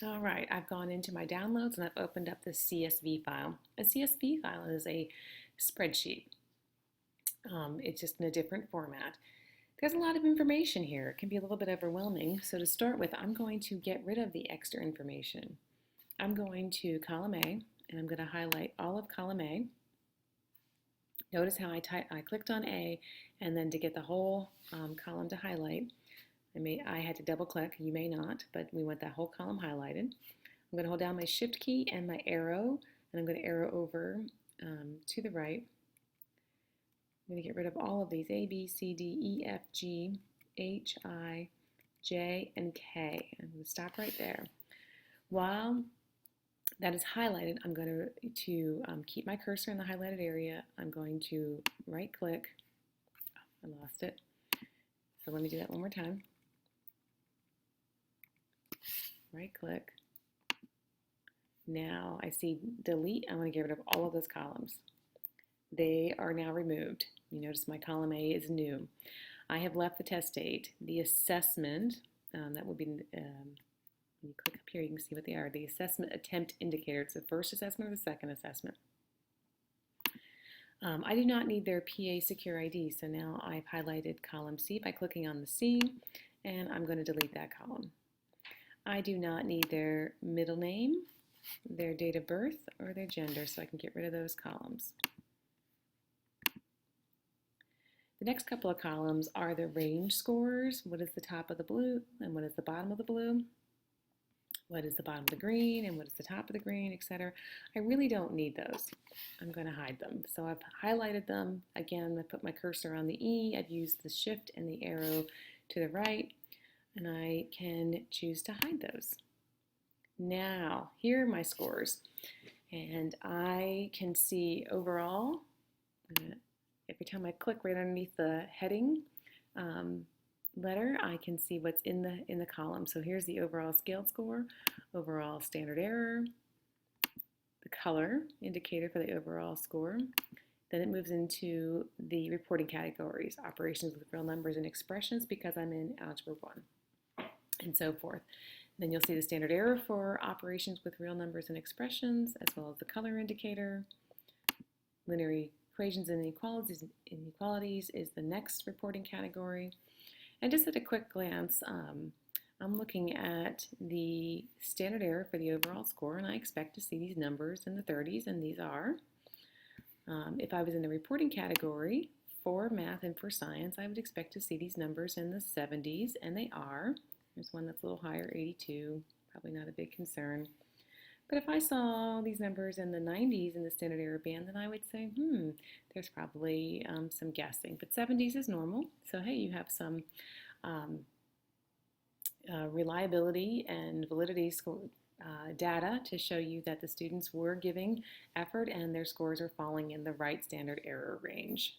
All right, I've gone into my downloads and I've opened up the CSV file. A CSV file is a spreadsheet. It's just in a different format. There's a lot of information here. It can be a little bit overwhelming. So to start with, I'm going to get rid of the extra information. I'm going to column A and I'm going to highlight all of column A. Notice how I clicked on A, and then to get the whole column to highlight, I had to double click. You may not, but we want that whole column highlighted. I'm going to hold down my shift key and my arrow, and I'm going to arrow over to the right. I'm going to get rid of all of these A, B, C, D, E, F, G, H, I, J, and K. I'm going to stop right there. While that is highlighted, I'm going to keep my cursor in the highlighted area. I'm going to right click. Oh, I lost it. So let me do that one more time. Right click. Now I see delete. I'm going to get rid of all of those columns. They are now removed. You notice my column A is new. I have left the test date. The assessment, that would be, when you click up here, you can see what they are. The assessment attempt indicator. It's the first assessment or the second assessment. I do not need their PA secure ID, so now I've highlighted column C by clicking on the C, and I'm going to delete that column. I do not need their middle name, their date of birth, or their gender, so I can get rid of those columns. The next couple of columns are the range scores. What is the top of the blue and what is the bottom of the blue? What is the bottom of the green and what is the top of the green, etc. I really don't need those. I'm going to hide them. So I've highlighted them. Again, I put my cursor on the E. I've used the shift and the arrow to the right, and I can choose to hide those. Now, here are my scores, and I can see overall, every time I click right underneath the heading letter, I can see what's in the column. So here's the overall scaled score, overall standard error, the color indicator for the overall score. Then it moves into the reporting categories, operations with real numbers and expressions because I'm in Algebra 1, and so forth. Then you'll see the standard error for operations with real numbers and expressions, as well as the color indicator. Linear equations and inequalities is the next reporting category. And just at a quick glance, I'm looking at the standard error for the overall score, and I expect to see these numbers in the 30s, and these are. If I was in the reporting category for math and for science, I would expect to see these numbers in the 70s, and they are. There's one that's a little higher, 82, probably not a big concern. But if I saw these numbers in the 90s in the standard error band, then I would say, there's probably some guessing. But 70s is normal, so hey, you have some reliability and validity data to show you that the students were giving effort and their scores are falling in the right standard error range.